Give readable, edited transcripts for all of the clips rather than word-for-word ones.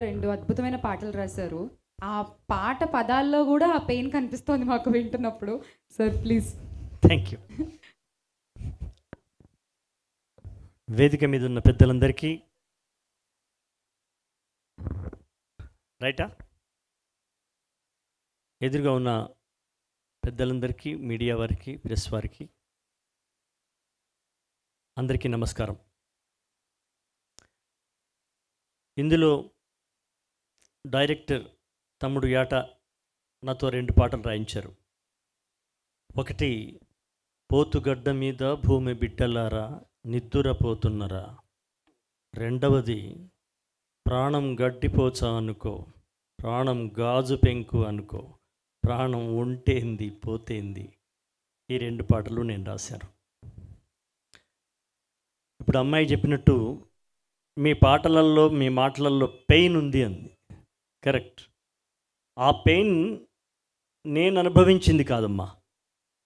2 అద్భుతమైన పాటలు రాశారు. ఆ పాట పదాల్లో గూడా ఆ పెయిన్ కనిపిస్తోంది మాకు వింటున్నప్పుడు. Sir please. Thank you. వేదిక మీద ఉన్న పెద్దలందరికీ రైటా, ఎదురుగా ఉన్న పెద్దలందరికీ, మీడియా వారికి, ప్రెస్ వారికి అందరికీ నమస్కారం. ఇందులో డైరెక్టర్ తమ్ముడు యాట నాతో 2 పాటలు రాయించారు. ఒకటి పోతుగడ్డ మీద భూమి బిడ్డలారా నిద్దురపోతున్నరా, రెండవది ప్రాణం గడ్డిపోచా అనుకో, ప్రాణం గాజు పెంకు అనుకో, ప్రాణం ఉంటేంది పోతేంది. ఈ 2 పాటలు నేను రాశాను. ఇప్పుడు అమ్మాయి చెప్పినట్టు మీ పాటలలో, మీ మాటలలో పెయిన్ ఉంది అంది. కరెక్ట్. ఆ పెయిన్ నేను అనుభవించింది కాదమ్మా.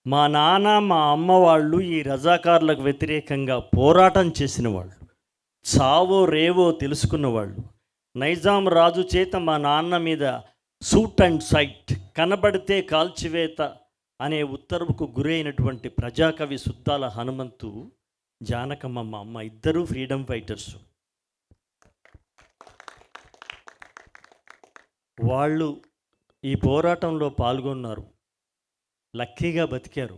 మా నాన్న, మా అమ్మ వాళ్ళు ఈ రజాకారులకు వ్యతిరేకంగా పోరాటం చేసిన వాళ్ళు, చావో రేవో తెలుసుకున్న వాళ్ళు. నైజాం రాజు చేత మా నాన్న మీద షూట్ అండ్ సైట్, కనబడితే కాల్చివేత అనే ఉత్తర్వుకు గురైనటువంటి ప్రజాకవి సుద్దాల హనుమంతు, జానకమ్మ మా అమ్మ ఇద్దరూ ఫ్రీడమ్ ఫైటర్స్. వాళ్ళు ఈ పోరాటంలో పాల్గొన్నారు, లక్కీగా బతికారు.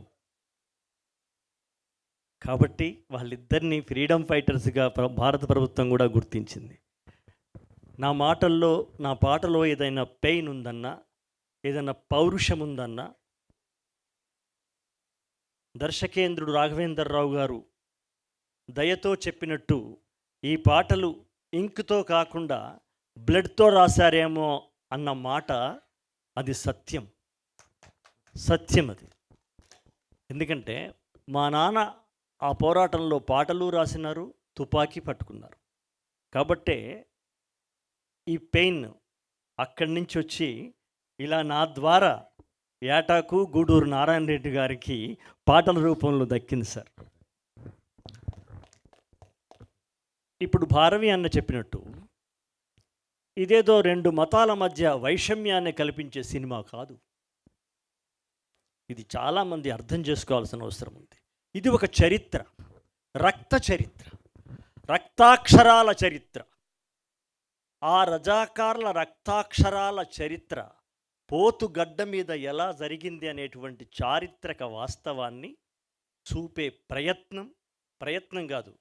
కాబట్టి వాళ్ళిద్దరినీ ఫ్రీడమ్ ఫైటర్స్గా భారత ప్రభుత్వం కూడా గుర్తించింది. నా మాటల్లో, నా పాటలో ఏదైనా పెయిన్ ఉందన్నా, ఏదైనా పౌరుషం ఉందన్నా, దర్శకేంద్రుడు రాఘవేంద్రరావు గారు దయతో చెప్పినట్టు ఈ పాటలు ఇంకుతో కాకుండా బ్లడ్తో రాశారేమో అన్న మాట అది సత్యం. సత్యం అది. ఎందుకంటే మా నాన్న ఆ పోరాటంలో పాటలు రాసినారు, తుపాకీ పట్టుకున్నారు. కాబట్టే ఈ పెయిన్ అక్కడి నుంచి వచ్చి ఇలా నా ద్వారా ఏటాకు గూడూరు నారాయణ రెడ్డి గారికి పాటల రూపంలో దక్కింది సార్. ఇప్పుడు భారవి అన్న చెప్పినట్టు ఇదేదో 2 మతాల మధ్య వైషమ్యాన్ని కల్పించే సినిమా కాదు. ఇది చాలామంది అర్థం చేసుకోవాల్సిన అవసరం ఉంది. ఇది ఒక చరిత్ర, రక్త చరిత్ర, రక్తాక్షరాల చరిత్ర. ఆ రజాకార్ల రక్తాక్షరాల చరిత్ర పోతుగడ్డ మీద ఎలా జరిగింది అనేటువంటి చారిత్రక వాస్తవాన్ని చూపే ప్రయత్నం కాదు,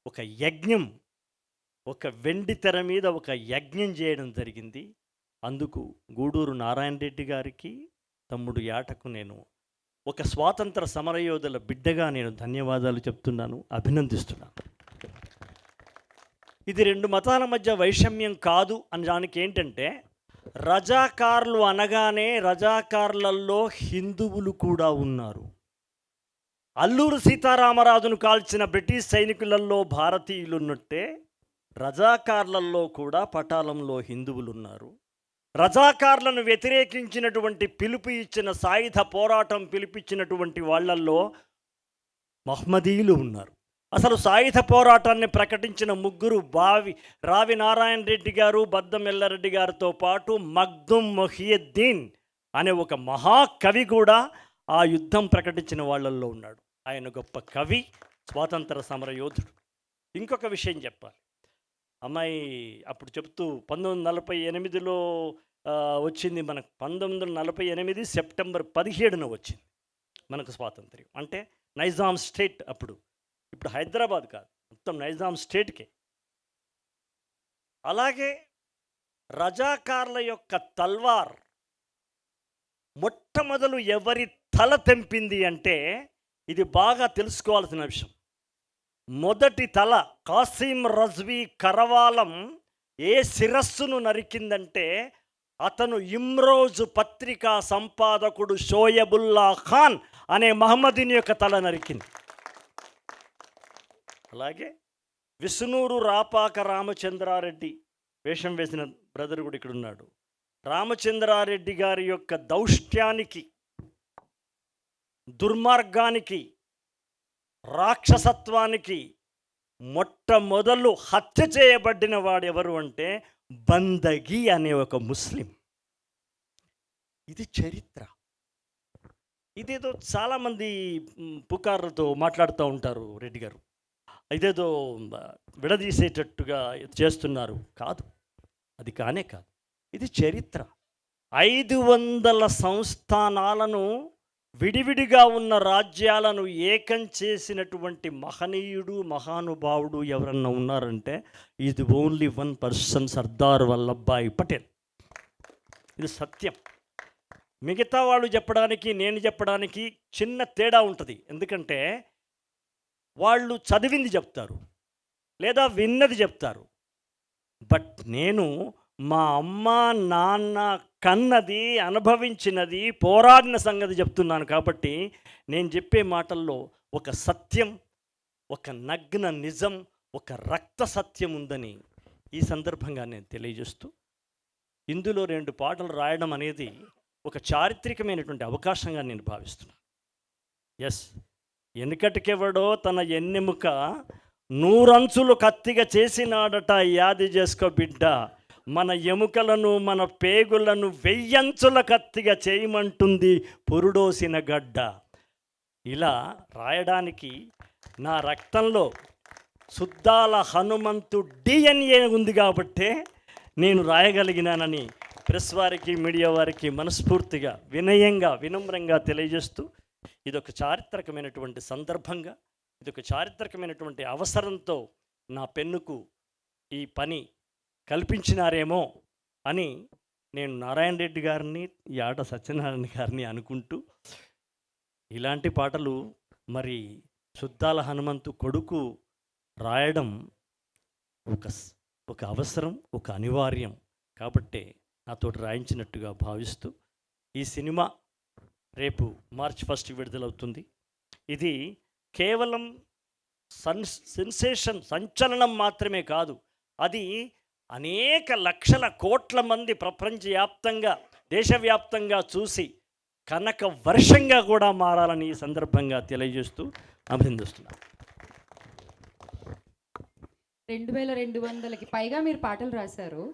ఒక యజ్ఞం, ఒక వెండి తెర మీద ఒక యజ్ఞం చేయడం జరిగింది. అందుకు గూడూరు నారాయణ రెడ్డి గారికి, తమ్ముడు యాటకు నేను ఒక స్వాతంత్ర సమరయోధుల బిడ్డగా నేను ధన్యవాదాలు చెప్తున్నాను, అభినందిస్తున్నాను. ఇది 2 మతాల మధ్య వైషమ్యం కాదు అని దానికి ఏంటంటే, రజాకార్లు అనగానే రజాకార్లలో హిందువులు కూడా ఉన్నారు. అల్లూరు సీతారామరాజును కాల్చిన బ్రిటిష్ సైనికులలో భారతీయులు ఉన్నట్టే రజాకార్లలో కూడా పటాలంలో హిందువులు ఉన్నారు. రజాకార్లను వ్యతిరేకించినటువంటి పిలుపు ఇచ్చిన, సాయుధ పోరాటం పిలిపించినటువంటి వాళ్ళల్లో మహ్మదీయులు ఉన్నారు. అసలు సాయుధ పోరాటాన్ని ప్రకటించిన 3 రావి నారాయణ రెడ్డి గారు, బద్దం ఎల్లారెడ్డి గారితో పాటు మగ్దుమ్ మొహియుద్దీన్ అనే ఒక మహాకవి కూడా ఆ యుద్ధం ప్రకటించిన వాళ్ళల్లో ఉన్నాడు. ఆయన గొప్ప కవి, స్వాతంత్ర సమర యోధుడు. ఇంకొక విషయం చెప్పాలి. అమ్మాయి అప్పుడు చెప్తూ 1948లో వచ్చింది మనకు. 1948 సెప్టెంబర్ 17న వచ్చింది మనకు స్వాతంత్ర్యం. అంటే నైజాం స్టేట్ అప్పుడు. ఇప్పుడు హైదరాబాద్ కాదు, మొత్తం నైజాం స్టేట్కే. అలాగే రజాకార్ల యొక్క తల్వార్ మొట్టమొదలు ఎవరి తల తెంపింది అంటే, ఇది బాగా తెలుసుకోవాల్సిన విషయం. మొదటి తల కాసిం రజ్వీ కరవాలం ఏ శిరస్సును నరికిందంటే, అతను ఇమ్రోజు పత్రికా సంపాదకుడు షోయబుల్లా ఖాన్ అనే మహమ్మదీని యొక్క తల నరికింది. అలాగే విష్ణూరు రాపాక రామచంద్రారెడ్డి వేషం వేసిన బ్రదర్ కూడా ఇక్కడ ఉన్నాడు. రామచంద్రారెడ్డి గారి యొక్క దౌష్ట్యానికి, దుర్మార్గానికి, రాక్షసత్వానికి మొట్టమొదలు హత్య చేయబడిన వాడు ఎవరు అంటే బందగి అనే ఒక ముస్లిం. ఇది చరిత్ర. ఇదేదో చాలామంది పుకార్లతో మాట్లాడుతూ ఉంటారు రెడ్డి గారు, ఇదేదో విడదీసేటట్టుగా చేస్తున్నారు. కాదు, అది కానే కాదు. ఇది చరిత్ర. 500 సంస్థానాలను, విడివిడిగా ఉన్న రాజ్యాలను ఏకం చేసినటువంటి మహనీయుడు, మహానుభావుడు ఎవరన్నా ఉన్నారంటే ఇది only one person, Sardar Vallabhbhai Patel. ఇది సత్యం. మిగతా వాళ్ళు చెప్పడానికి, నేను చెప్పడానికి చిన్న తేడా ఉంటుంది. ఎందుకంటే వాళ్ళు చదివింది చెప్తారు లేదా విన్నది చెప్తారు. బట్ నేను మా అమ్మ నాన్న కన్నది, అనుభవించినది, పోరాడిన సంగతి చెప్తున్నాను. కాబట్టి నేను చెప్పే మాటల్లో ఒక సత్యం, ఒక నగ్న నిజం, ఒక రక్త సత్యం ఉందని ఈ సందర్భంగా నేను తెలియజేస్తూ, ఇందులో 2 పాటలు రాయడం అనేది ఒక చారిత్రకమైనటువంటి అవకాశంగా నేను భావిస్తున్నాను. ఎస్, వెనుకటికెవడో తన ఎన్నెముక 100 అంచులు కత్తిగా చేసినాడట, యాది చేసుకో బిడ్డ, మన ఎముకలను మన పేగులను 1000 అంచుల కత్తిగా చేయమంటుంది పురుడోసిన గడ్డ. ఇలా రాయడానికి నా రక్తంలో సుద్దాల హనుమంతు DNA ఉంది కాబట్టే నేను రాయగలిగినానని ప్రెస్ వారికి, మీడియా వారికి మనస్ఫూర్తిగా, వినయంగా, వినమ్రంగా తెలియజేస్తూ, ఇదొక చారిత్రకమైనటువంటి సందర్భంగా, ఇదొక చారిత్రకమైనటువంటి అవసరంతో నా పెన్నుకు ఈ పని కల్పించినారేమో అని నేను నారాయణ రెడ్డి గారిని, యాట సత్యనారాయణ గారిని అనుకుంటూ, ఇలాంటి పాటలు మరి సుద్దాల హనుమంతు కొడుకు రాయడం ఒక అవసరం, ఒక అనివార్యం కాబట్టే నాతోటి రాయించినట్టుగా భావిస్తూ, ఈ సినిమా రేపు మార్చి 1 విడుదలవుతుంది. ఇది కేవలం సెన్సేషన్, సంచలనం మాత్రమే కాదు, అది అనేక లక్షల కోట్ల మంది ప్రపంచవ్యాప్తంగా, దేశవ్యాప్తంగా చూసి కనక వర్షంగా కూడా మారాలని ఈ సందర్భంగా తెలియజేస్తూ అభినందిస్తున్నాను. 2200కి పైగా మీరు పాటలు రాశారు.